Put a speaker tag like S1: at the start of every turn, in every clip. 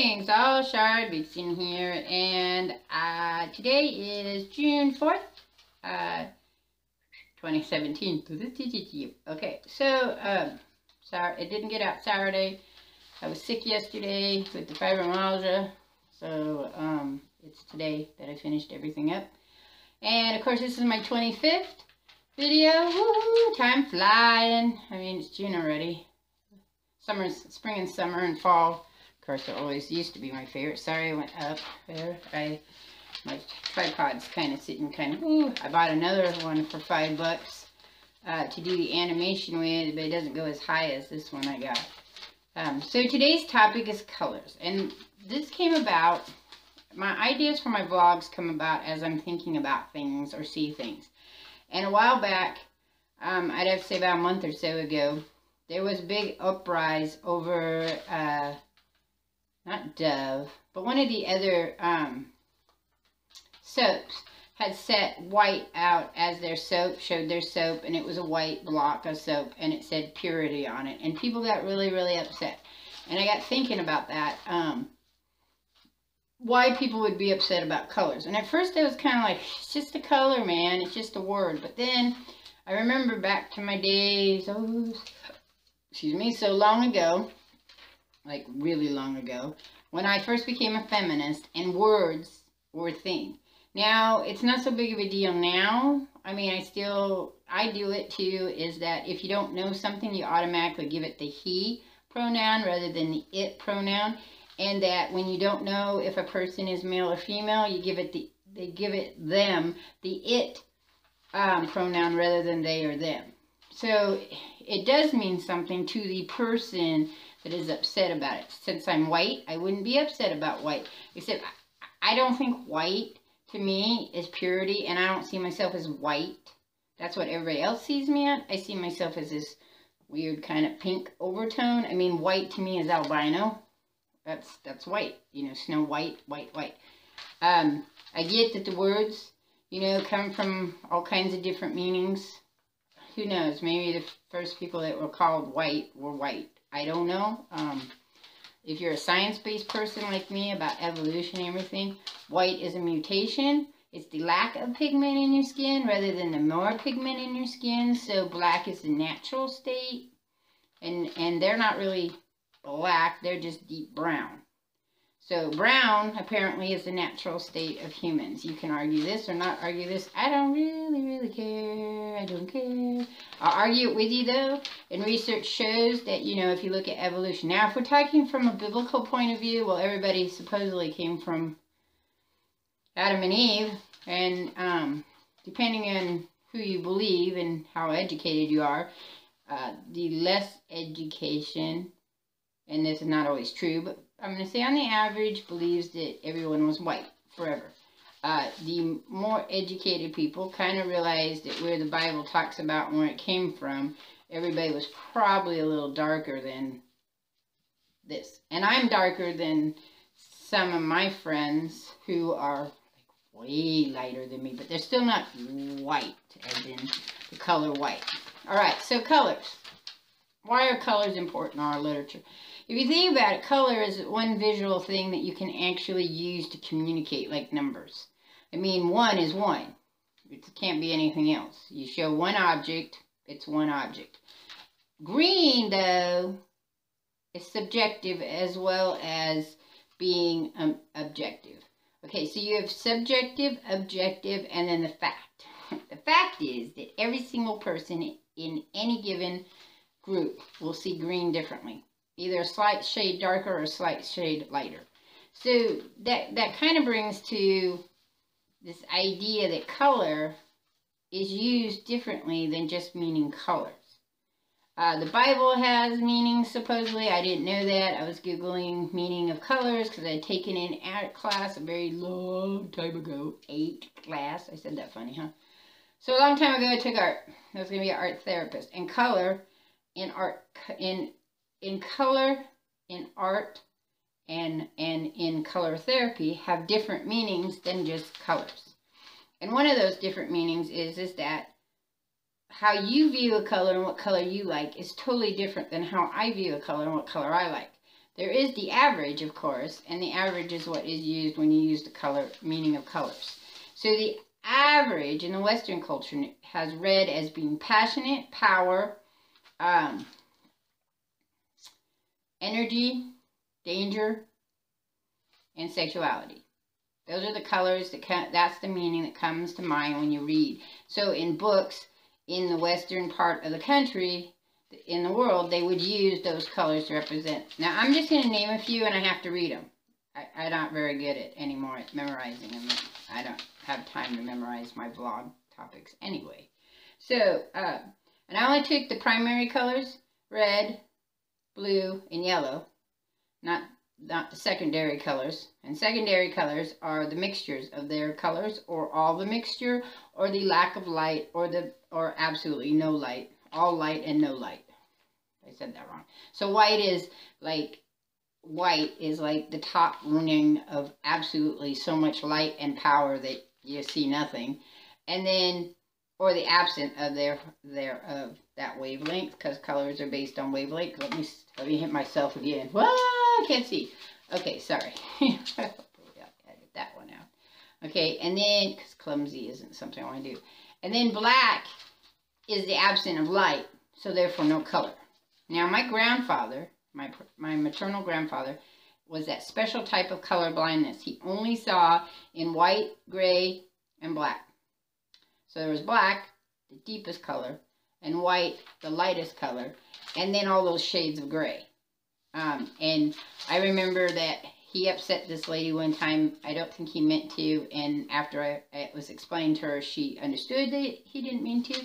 S1: Greetings, all Shardvixen here, and today is June 4th, 2017. Okay, so, sorry, it didn't get out Saturday. I was sick yesterday with the fibromyalgia, so, it's today that I finished everything up. And, of course, this is my 25th video. Woo, time flying. I mean, it's June already. Spring and summer and fall. Of course, it always used to be my favorite. Sorry, I went up there. My tripod's kind of sitting I bought another one for $5 to do the animation with, but it doesn't go as high as this one I got. So today's topic is colors, and this came about. My ideas for my vlogs come about as I'm thinking about things or see things. And a while back, I'd have to say about a month or so ago, there was a big uprise over, not Dove, but one of the other soaps had set white out as their soap, showed their soap, and it was a white block of soap, and it said purity on it. And people got really, really upset. And I got thinking about that, why people would be upset about colors. And at first I was kind of like, it's just a color, man, it's just a word. But then I remember back to my days, excuse me, so long ago, like really long ago, when I first became a feminist and words were a thing. Now, it's not so big of a deal now. I mean, I do it too, is that if you don't know something, you automatically give it the he pronoun rather than the it pronoun. And that when you don't know if a person is male or female, you give it them the it pronoun rather than they or them. So it does mean something to the person that is upset about it. Since I'm white, I wouldn't be upset about white. Except I don't think white to me is purity, and I don't see myself as white. That's what everybody else sees me at. I see myself as this weird kind of pink overtone. I mean, white to me is albino. That's white, you know, Snow White, white. I get that the words, you know, come from all kinds of different meanings. Who knows? Maybe the first people that were called white were white. I don't know. If you're a science-based person like me about evolution and everything, white is a mutation. It's the lack of pigment in your skin rather than the more pigment in your skin. So black is the natural state, and they're not really black, they're just deep brown. So brown apparently is the natural state of humans. You can argue this or not argue this. I don't really care. I don't care. I'll argue it with you though. And research shows that, you know, if you look at evolution. Now, if we're talking from a biblical point of view, well, everybody supposedly came from Adam and Eve. And depending on who you believe and how educated you are, the less education, and this is not always true, but I'm going to say on the average believes that everyone was white forever. The more educated people kind of realized that where the Bible talks about and where it came from, everybody was probably a little darker than this. And I'm darker than some of my friends who are like way lighter than me, but they're still not white, as in the color white. Alright, so colors. Why are colors important in our literature? If you think about it, color is one visual thing that you can actually use to communicate, like numbers. I mean, 1 is 1. It can't be anything else. You show one object, it's one object. Green, though, is subjective as well as being objective. Okay, so you have subjective, objective, and then the fact. The fact is that every single person in any given group will see green differently. Either a slight shade darker or a slight shade lighter. So that kind of brings to this idea that color is used differently than just meaning colors. The Bible has meanings, supposedly. I didn't know that. I was Googling meaning of colors because I had taken in art class a very long time ago. 8 class. I said that funny, huh? So a long time ago I took art. I was going to be an art therapist. And color in art, in color, in art, and in color therapy have different meanings than just colors. And one of those different meanings is that how you view a color and what color you like is totally different than how I view a color and what color I like. There is the average, of course, and the average is what is used when you use the color meaning of colors. So the average in the Western culture has red as being passionate, power, energy, danger, and sexuality. Those are the colors that's the meaning that comes to mind when you read. So in books in the Western part of the country, in the world, they would use those colors to represent. Now, I'm just going to name a few, and I have to read them. I'm not very good at anymore at memorizing them. I don't have time to memorize my vlog topics anyway. So, and I only took the primary colors, red, blue, and yellow, not the secondary colors. And secondary colors are the mixtures of their colors, or all the mixture, or the lack of light, or absolutely no light. All light and no light. I said that wrong. So white is like the top running of absolutely so much light and power that you see nothing. And then, or the absent of that wavelength, because colors are based on wavelength. Let me hit myself again. Whoa, I can't see. Okay, sorry. I get that one out. Okay, and then, because clumsy isn't something I want to do. And then black is the absence of light, so therefore no color. Now, my grandfather, my maternal grandfather, was that special type of color blindness. He only saw in white, gray, and black. So there was black, the deepest color, and white, the lightest color, and then all those shades of gray. And I remember that he upset this lady one time. I don't think he meant to, and after it was explained to her, she understood that he didn't mean to.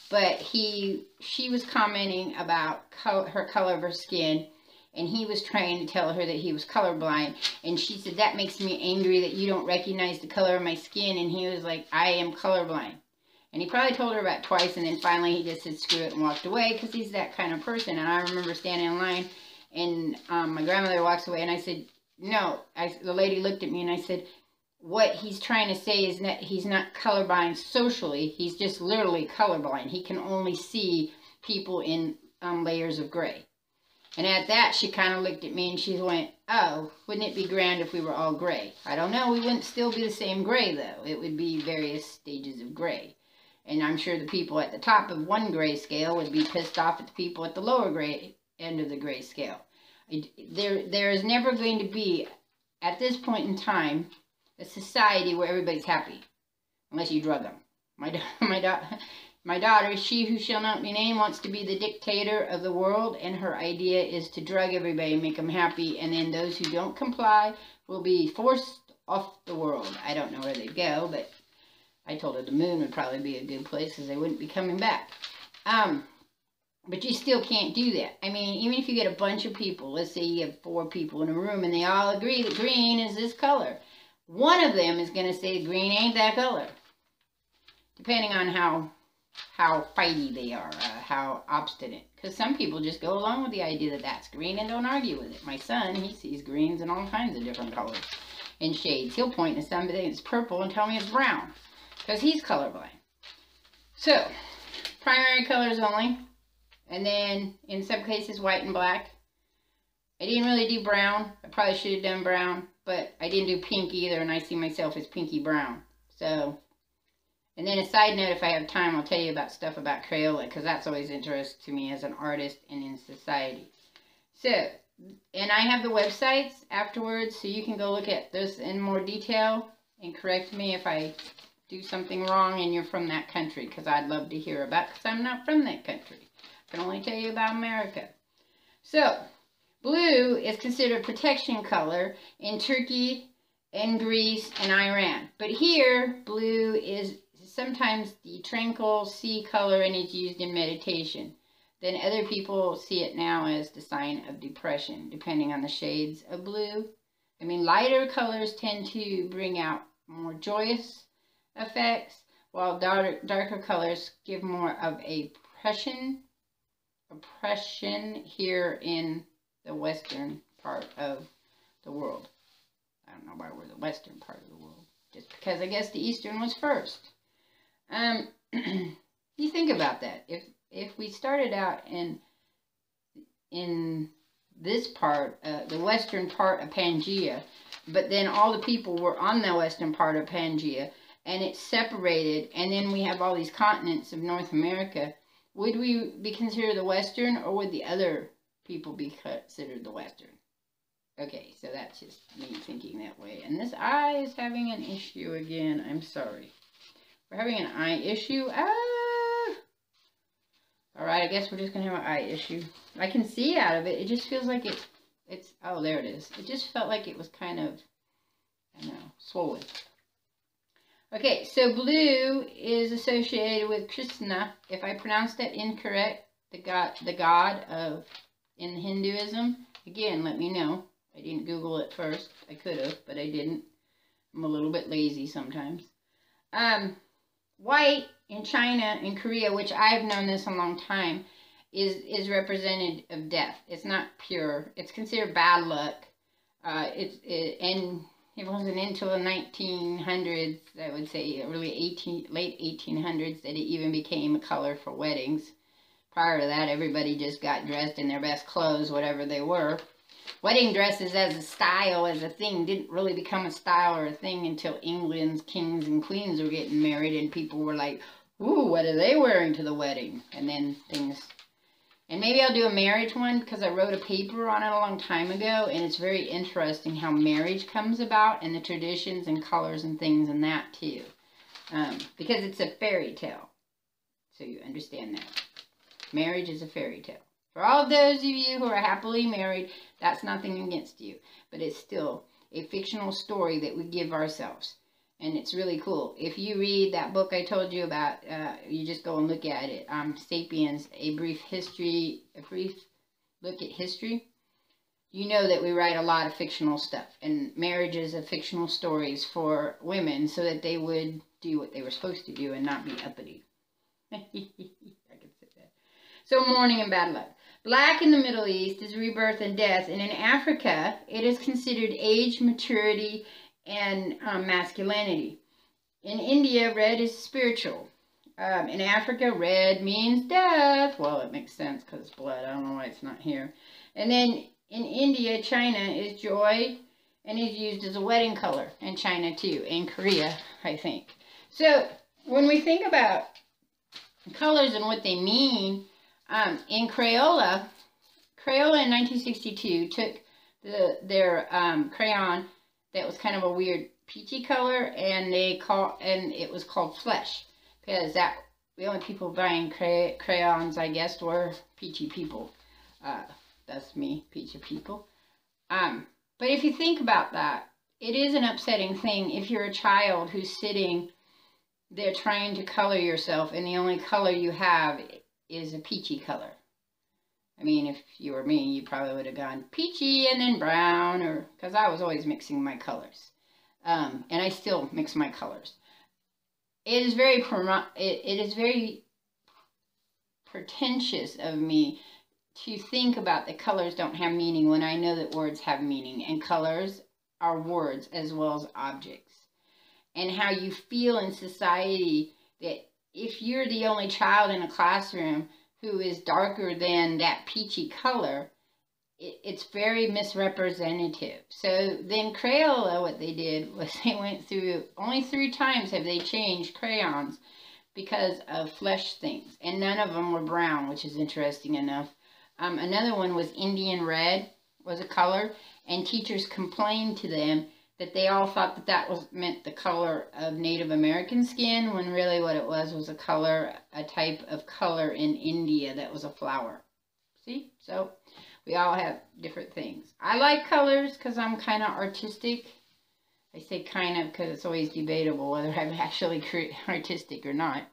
S1: But she was commenting about her color of her skin, and he was trying to tell her that he was colorblind. And she said, that makes me angry that you don't recognize the color of my skin. And he was like, I am colorblind. And he probably told her about twice, and then finally he just said, screw it, and walked away, because he's that kind of person. And I remember standing in line, and my grandmother walks away, and I said, no. The lady looked at me, and I said, what he's trying to say is that he's not colorblind socially. He's just literally colorblind. He can only see people in layers of gray. And at that, she kind of looked at me and she went, oh, wouldn't it be grand if we were all gray? I don't know. We wouldn't still be the same gray, though. It would be various stages of gray. And I'm sure the people at the top of one gray scale would be pissed off at the people at the lower gray end of the gray scale. There is never going to be, at this point in time, a society where everybody's happy, unless you drug them. My daughter, she who shall not be named, wants to be the dictator of the world, and her idea is to drug everybody and make them happy, and then those who don't comply will be forced off the world. I don't know where they'd go, but I told her the moon would probably be a good place, because they wouldn't be coming back. But you still can't do that. I mean, even if you get a bunch of people, let's say you have 4 people in a room, and they all agree that green is this color. One of them is going to say green ain't that color, depending on how fighty they are, how obstinate. Because some people just go along with the idea that that's green and don't argue with it. My son, he sees greens in all kinds of different colors and shades. He'll point to something that's purple and tell me it's brown, because he's colorblind. So, primary colors only, and then in some cases white and black. I didn't really do brown. I probably should have done brown, but I didn't do pink either, and I see myself as pinky brown. So, and then a side note, if I have time, I'll tell you about stuff about Crayola, because that's always interesting to me as an artist and in society. So, and I have the websites afterwards, so you can go look at this in more detail and correct me if I do something wrong and you're from that country, because I'd love to hear about it, because I'm not from that country. I can only tell you about America. So, blue is considered protection color in Turkey and Greece and Iran. But here, blue is sometimes the tranquil sea color, and it's used in meditation. Then other people see it now as the sign of depression, depending on the shades of blue. I mean, lighter colors tend to bring out more joyous effects, while darker colors give more of a oppression here in the western part of the world. I don't know why we're the western part of the world, just because I guess the eastern was first. You think about that. If we started out in this part, the western part of Pangea, but then all the people were on the western part of Pangea, and it's separated, and then we have all these continents of North America. Would we be considered the western, or would the other people be considered the western? Okay, so that's just me thinking that way. And this eye is having an issue again. I'm sorry. We're having an eye issue. Alright, I guess we're just going to have an eye issue. I can see out of it. It just feels like it's, oh, there it is. It just felt like it was kind of, I don't know, swollen. Okay, so blue is associated with Krishna. If I pronounced that incorrect, the god of, in Hinduism, again, let me know. I didn't Google it first. I could have, but I didn't. I'm a little bit lazy sometimes. White in China and Korea, which I've known this a long time, is representative of death. It's not pure. It's considered bad luck. And it wasn't until the 1900s, I would say, late 1800s, that it even became a color for weddings. Prior to that, everybody just got dressed in their best clothes, whatever they were. Wedding dresses as a style, as a thing, didn't really become a style or a thing until England's kings and queens were getting married, and people were like, ooh, what are they wearing to the wedding? And then things... And maybe I'll do a marriage one, because I wrote a paper on it a long time ago, and it's very interesting how marriage comes about, and the traditions and colors and things and that too. Because it's a fairy tale. So you understand that. Marriage is a fairy tale. For all of those of you who are happily married, that's nothing against you. But it's still a fictional story that we give ourselves. And it's really cool. If you read that book I told you about, you just go and look at it. Sapiens, a brief look at history. You know that we write a lot of fictional stuff. And marriages are fictional stories for women so that they would do what they were supposed to do and not be uppity. I can say that. So mourning and bad luck. Black in the Middle East is rebirth and death, and in Africa, it is considered age, maturity, and masculinity. In India, red is spiritual. In Africa, red means death. Well, it makes sense because it's blood. I don't know why it's not here. And then in India, China is joy, and is used as a wedding color. In China, too. In Korea, I think. So, when we think about colors and what they mean, in Crayola in 1962 took their crayon that was kind of a weird peachy color, and it was called Flesh, because the only people buying crayons, I guess, were peachy people. That's me, peachy people. But if you think about that, it is an upsetting thing if you're a child who's sitting there trying to color yourself, and the only color you have is a peachy color. I mean, if you were me, you probably would have gone peachy and then brown, or because I was always mixing my colors, and I still mix my colors. It is very pretentious of me to think about that colors don't have meaning when I know that words have meaning, and colors are words as well as objects. And how you feel in society that if you're the only child in a classroom who is darker than that peachy color, it's very misrepresentative. So then Crayola, what they did was they went through, only 3 times have they changed crayons because of flesh things. And none of them were brown, which is interesting enough. Another one was Indian red was a color, and teachers complained to them that they all thought that meant the color of Native American skin, when really what it was a type of color in India that was a flower. See? So we all have different things. I like colors because I'm kind of artistic. I say kind of because it's always debatable whether I'm actually artistic or not.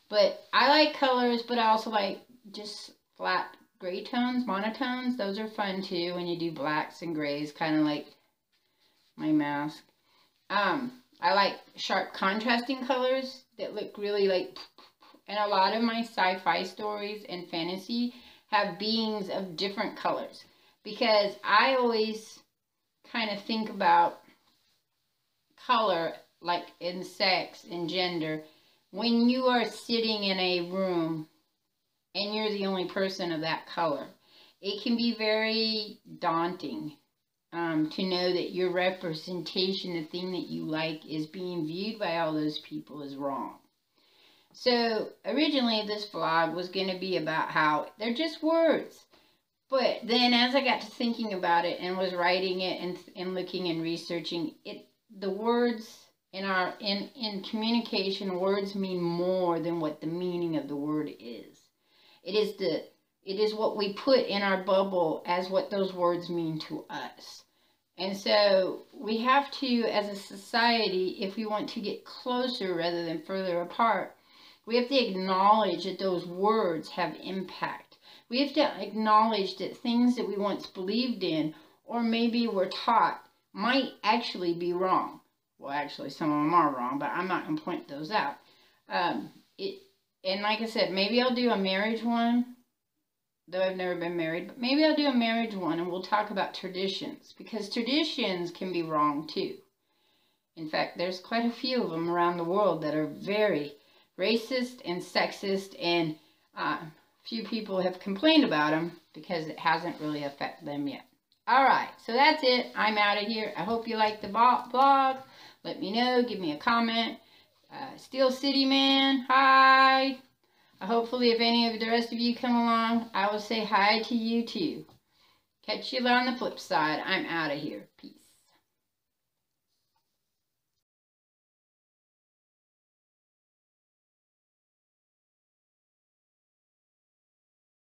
S1: But I like colors, but I also like just flat gray tones, monotones. Those are fun too when you do blacks and grays, kind of like my mask. I like sharp contrasting colors that look really like, and a lot of my sci-fi stories and fantasy have beings of different colors, because I always kind of think about color like in sex and gender. When you are sitting in a room and you're the only person of that color, it can be very daunting to know that your representation, the thing that you like, is being viewed by all those people as wrong. So originally this vlog was going to be about how they're just words. But then as I got to thinking about it and was writing it and looking and researching it, the words in communication, words mean more than what the meaning of the word is. It is what we put in our bubble as what those words mean to us. And so we have to, as a society, if we want to get closer rather than further apart, we have to acknowledge that those words have impact. We have to acknowledge that things that we once believed in or maybe were taught might actually be wrong. Well, actually, some of them are wrong, but I'm not going to point those out. And like I said, maybe I'll do a marriage one, though I've never been married. But maybe I'll do a marriage one, and we'll talk about traditions, because traditions can be wrong, too. In fact, there's quite a few of them around the world that are very racist and sexist, and few people have complained about them because it hasn't really affected them yet. Alright, so that's it. I'm out of here. I hope you liked the vlog. Let me know. Give me a comment. Steel City Man, hi. Hopefully, if any of the rest of you come along, I will say hi to you too. Catch you on the flip side. I'm out of here.